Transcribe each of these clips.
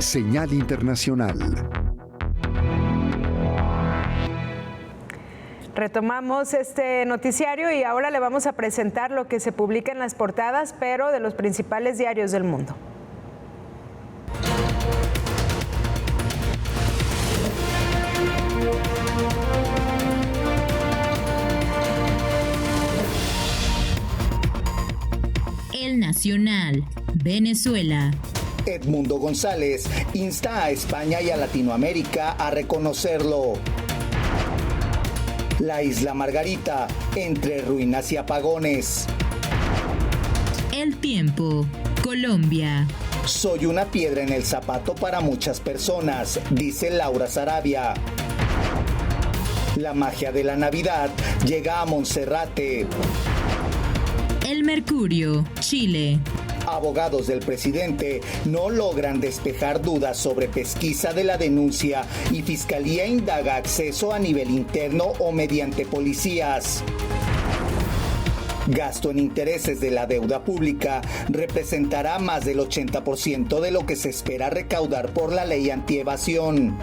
Señal Internacional. Retomamos este noticiario y ahora le vamos a presentar lo que se publica en las portadas, pero de los principales diarios del mundo. El Nacional, Venezuela. Edmundo González insta a España y a Latinoamérica a reconocerlo. La isla Margarita, entre ruinas y apagones. El Tiempo, Colombia. Soy una piedra en el zapato para muchas personas, dice Laura Sarabia. La magia de la Navidad llega a Monserrate. El Mercurio, Chile. Abogados del presidente no logran despejar dudas sobre pesquisa de la denuncia y Fiscalía indaga acceso a nivel interno o mediante policías. Gasto en intereses de la deuda pública representará más del 80% de lo que se espera recaudar por la ley antievasión.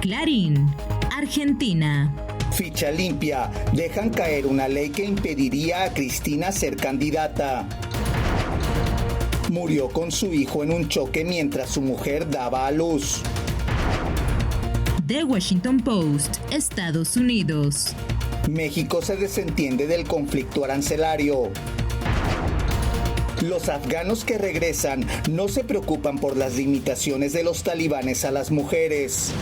Clarín, Argentina. Ficha limpia, dejan caer una ley que impediría a Cristina ser candidata. Murió con su hijo en un choque mientras su mujer daba a luz. The Washington Post, Estados Unidos. México se desentiende del conflicto arancelario. Los afganos que regresan no se preocupan por las limitaciones de los talibanes a las mujeres.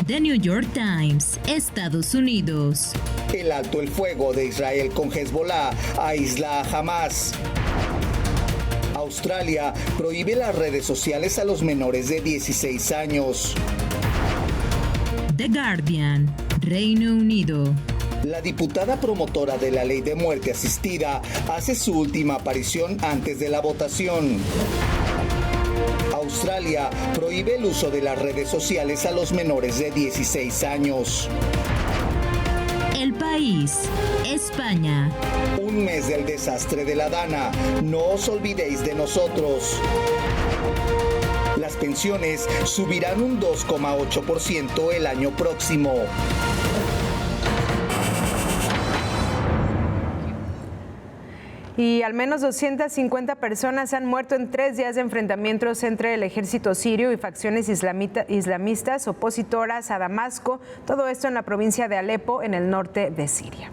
The New York Times, Estados Unidos. El alto el fuego de Israel con Hezbollah aísla a Hamás. Australia prohíbe las redes sociales a los menores de 16 años. The Guardian, Reino Unido. La diputada promotora de la ley de muerte asistida hace su última aparición antes de la votación. Australia prohíbe el uso de las redes sociales a los menores de 16 años. El País, España. Un mes del desastre de la Dana. No os olvidéis de nosotros. Las pensiones subirán un 2,8% el año próximo. Y al menos 250 personas han muerto en 3 días de enfrentamientos entre el ejército sirio y facciones islamistas opositoras a Damasco, todo esto en la provincia de Alepo, en el norte de Siria.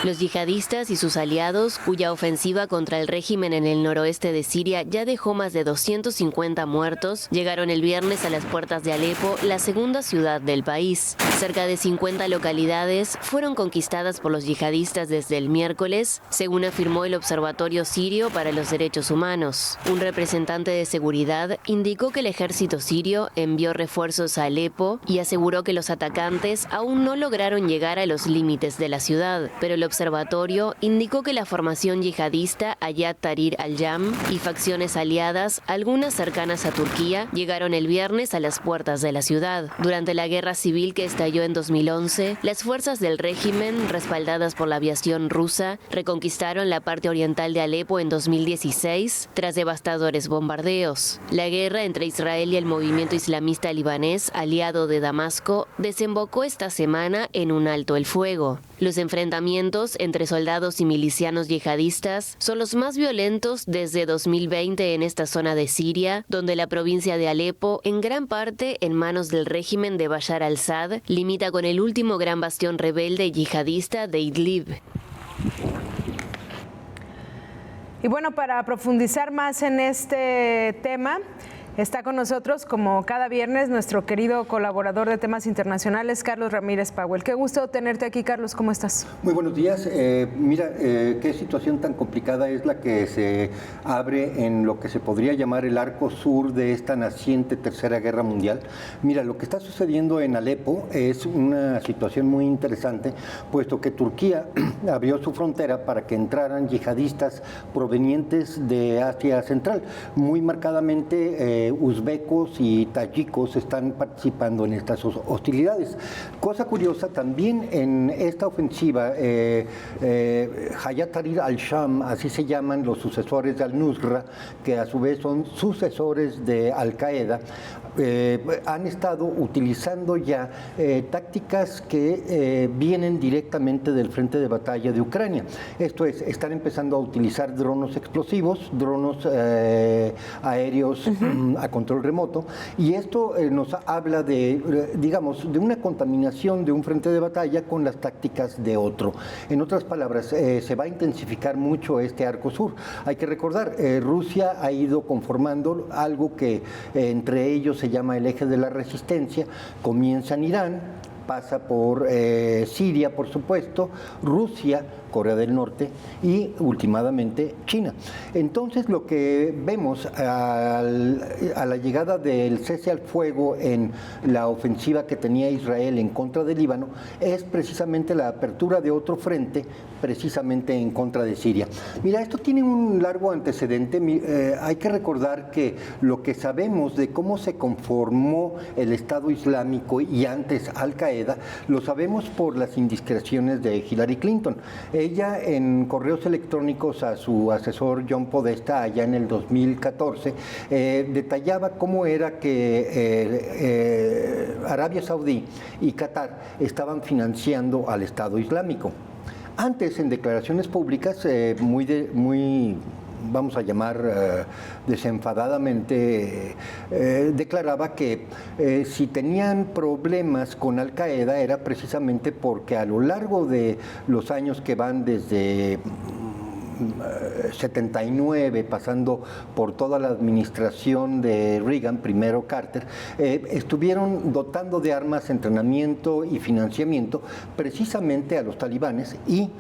Los yihadistas y sus aliados, cuya ofensiva contra el régimen en el noroeste de Siria ya dejó más de 250 muertos, llegaron el viernes a las puertas de Alepo, la segunda ciudad del país. Cerca de 50 localidades fueron conquistadas por los yihadistas desde el miércoles, según afirmó el Observatorio Sirio para los Derechos Humanos. Un representante de seguridad indicó que el ejército sirio envió refuerzos a Alepo y aseguró que los atacantes aún no lograron llegar a los límites de la ciudad, pero el observatorio indicó que la formación yihadista Hayat Tahrir al-Sham y facciones aliadas, algunas cercanas a Turquía, llegaron el viernes a las puertas de la ciudad. Durante la guerra civil que estalló en 2011, las fuerzas del régimen, respaldadas por la aviación rusa, reconquistaron la parte oriental de Alepo en 2016 tras devastadores bombardeos. La guerra entre Israel y el movimiento islamista libanés, aliado de Damasco, desembocó esta semana en un alto el fuego. Los enfrentamientos entre soldados y milicianos yihadistas son los más violentos desde 2020 en esta zona de Siria, donde la provincia de Alepo, en gran parte en manos del régimen de Bashar al-Assad, limita con el último gran bastión rebelde yihadista de Idlib. Y bueno, para profundizar más en este tema, está con nosotros, como cada viernes, nuestro querido colaborador de temas internacionales, Carlos Ramírez Powell. Qué gusto tenerte aquí, Carlos. ¿Cómo estás? Muy buenos días. Mira, qué situación tan complicada es la que se abre en lo que se podría llamar el arco sur de esta naciente Tercera Guerra Mundial. Mira, lo que está sucediendo en Alepo es una situación muy interesante, puesto que Turquía abrió su frontera para que entraran yihadistas provenientes de Asia Central, muy marcadamente uzbecos y tayikos están participando en estas hostilidades. Cosa curiosa, también en esta ofensiva, Hayat Tahrir al-Sham, así se llaman los sucesores de al-Nusra, que a su vez son sucesores de Al-Qaeda, han estado utilizando ya tácticas que vienen directamente del frente de batalla de Ucrania. Esto es, están empezando a utilizar drones explosivos, drones aéreos a control remoto, y esto nos habla de, digamos, de una contaminación de un frente de batalla con las tácticas de otro. En otras palabras, se va a intensificar mucho este arco sur. Hay que recordar, Rusia ha ido conformando algo que entre ellos se llama el eje de la resistencia. Comienza en Irán, pasa por Siria, por supuesto, Rusia, Corea del Norte y últimamente China. Entonces lo que vemos a la llegada del cese al fuego en la ofensiva que tenía Israel en contra del Líbano es precisamente la apertura de otro frente, precisamente en contra de Siria. Mira, esto tiene un largo antecedente. Hay que recordar que lo que sabemos de cómo se conformó el Estado Islámico y antes Al-Qaeda, lo sabemos por las indiscreciones de Hillary Clinton. Ella, en correos electrónicos a su asesor John Podesta allá en el 2014, detallaba cómo era que Arabia Saudí y Qatar estaban financiando al Estado Islámico. Antes, en declaraciones públicas, muy vamos a llamar desenfadadamente, declaraba que si tenían problemas con Al-Qaeda era precisamente porque a lo largo de los años que van desde 79, pasando por toda la administración de Reagan, primero Carter, estuvieron dotando de armas, entrenamiento y financiamiento precisamente a los talibanes y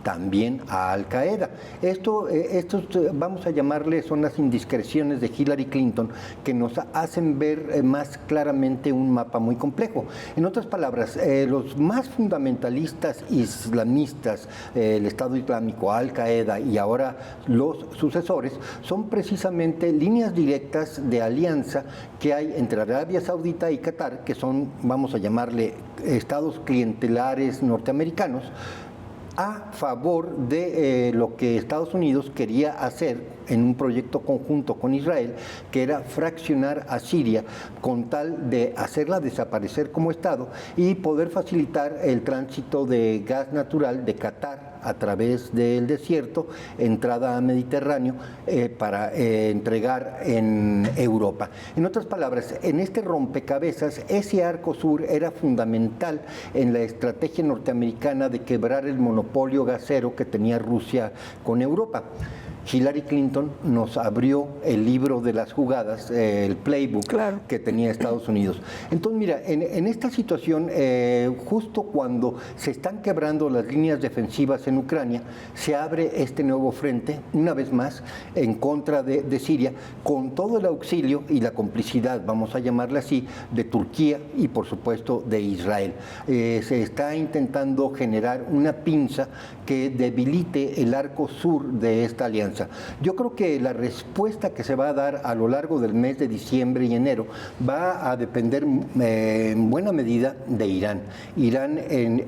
también a Al-Qaeda. Estos, vamos a llamarle, son las indiscreciones de Hillary Clinton que nos hacen ver más claramente un mapa muy complejo. En otras palabras, los más fundamentalistas islamistas, el Estado Islámico, Al-Qaeda y ahora los sucesores, son precisamente líneas directas de alianza que hay entre Arabia Saudita y Qatar, que son, vamos a llamarle, estados clientelares norteamericanos, a favor de lo que Estados Unidos quería hacer en un proyecto conjunto con Israel, que era fraccionar a Siria con tal de hacerla desaparecer como Estado y poder facilitar el tránsito de gas natural de Qatar a través del desierto, entrada a Mediterráneo, para entregar en Europa. En otras palabras, en este rompecabezas, ese arco sur era fundamental en la estrategia norteamericana de quebrar el monopolio gasero que tenía Rusia con Europa. Hillary Clinton nos abrió el libro de las jugadas, el playbook que tenía Estados Unidos. Entonces, mira, en esta situación, justo cuando se están quebrando las líneas defensivas en Ucrania, se abre este nuevo frente, una vez más, en contra de Siria, con todo el auxilio y la complicidad, vamos a llamarla así, de Turquía y, por supuesto, de Israel. Se está intentando generar una pinza que debilite el arco sur de esta alianza. Yo creo que la respuesta que se va a dar a lo largo del mes de diciembre y enero va a depender en buena medida de Irán. Irán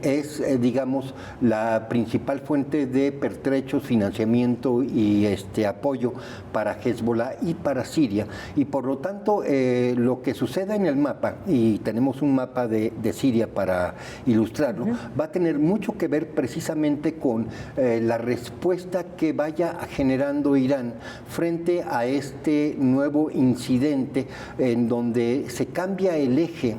es, digamos, la principal fuente de pertrechos, financiamiento y apoyo para Hezbollah y para Siria. Y por lo tanto, lo que suceda en el mapa, y tenemos un mapa de Siria para ilustrarlo, va a tener mucho que ver precisamente con la respuesta que vaya a generando Irán frente a este nuevo incidente en donde se cambia el eje,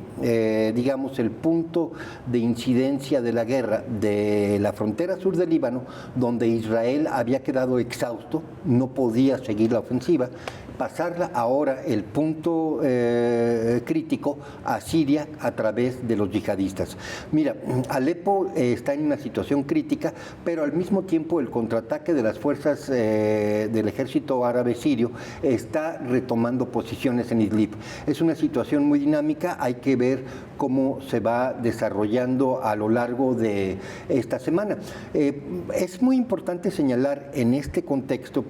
digamos, el punto de incidencia de la guerra de la frontera sur del Líbano, donde Israel había quedado exhausto, no podía seguir la ofensiva, pasarla ahora el punto crítico a Siria a través de los yihadistas. Mira, Alepo está en una situación crítica, pero al mismo tiempo el contraataque de las fuerzas del ejército árabe sirio está retomando posiciones en Idlib. Es una situación muy dinámica, hay que ver cómo se va desarrollando a lo largo de esta semana. Es muy importante señalar en este contexto,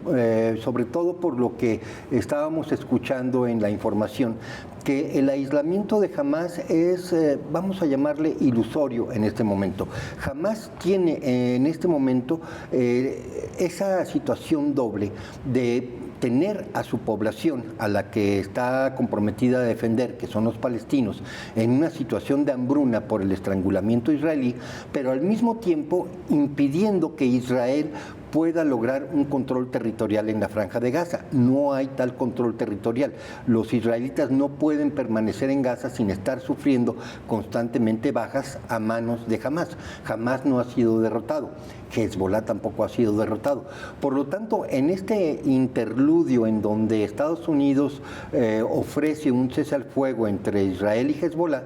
sobre todo por lo que estábamos escuchando en la información que el aislamiento de Hamás es, vamos a llamarle ilusorio en este momento. Hamás tiene en este momento esa situación doble de tener a su población, a la que está comprometida a defender, que son los palestinos, en una situación de hambruna por el estrangulamiento israelí, pero al mismo tiempo impidiendo que Israel pueda lograr un control territorial en la Franja de Gaza. No hay tal control territorial. Los israelitas no pueden permanecer en Gaza sin estar sufriendo constantemente bajas a manos de Hamás. Hamás no ha sido derrotado. Hezbollah tampoco ha sido derrotado. Por lo tanto, en este interludio en donde Estados Unidos ofrece un cese al fuego entre Israel y Hezbollah,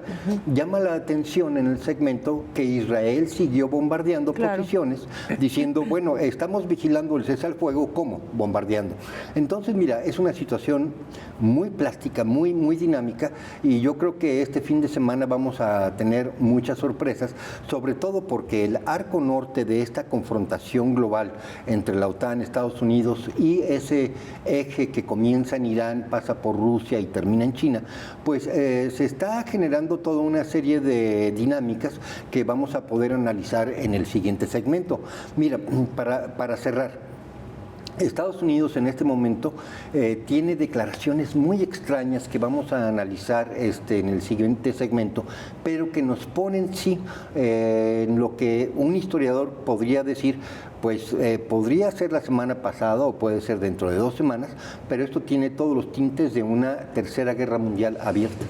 llama la atención en el segmento que Israel siguió bombardeando posiciones, diciendo, bueno, estamos vigilando el cese al fuego, ¿cómo? Bombardeando. Entonces, mira, es una situación muy plástica, muy dinámica, y yo creo que este fin de semana vamos a tener muchas sorpresas, sobre todo porque el arco norte de esta confrontación global entre la OTAN, Estados Unidos y ese eje que comienza en Irán, pasa por Rusia y termina en China, pues se está generando toda una serie de dinámicas que vamos a poder analizar en el siguiente segmento. Mira, para cerrar, Estados Unidos en este momento tiene declaraciones muy extrañas que vamos a analizar en el siguiente segmento, pero que nos ponen en lo que un historiador podría decir, pues podría ser la semana pasada o puede ser dentro de 2 semanas, pero esto tiene todos los tintes de una tercera guerra mundial abierta.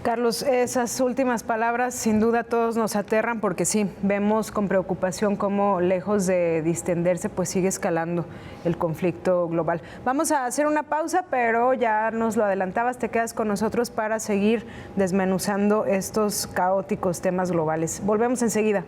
Carlos, esas últimas palabras sin duda a todos nos aterran porque sí, vemos con preocupación cómo lejos de distenderse pues sigue escalando el conflicto global. Vamos a hacer una pausa, pero ya nos lo adelantabas, te quedas con nosotros para seguir desmenuzando estos caóticos temas globales. Volvemos enseguida.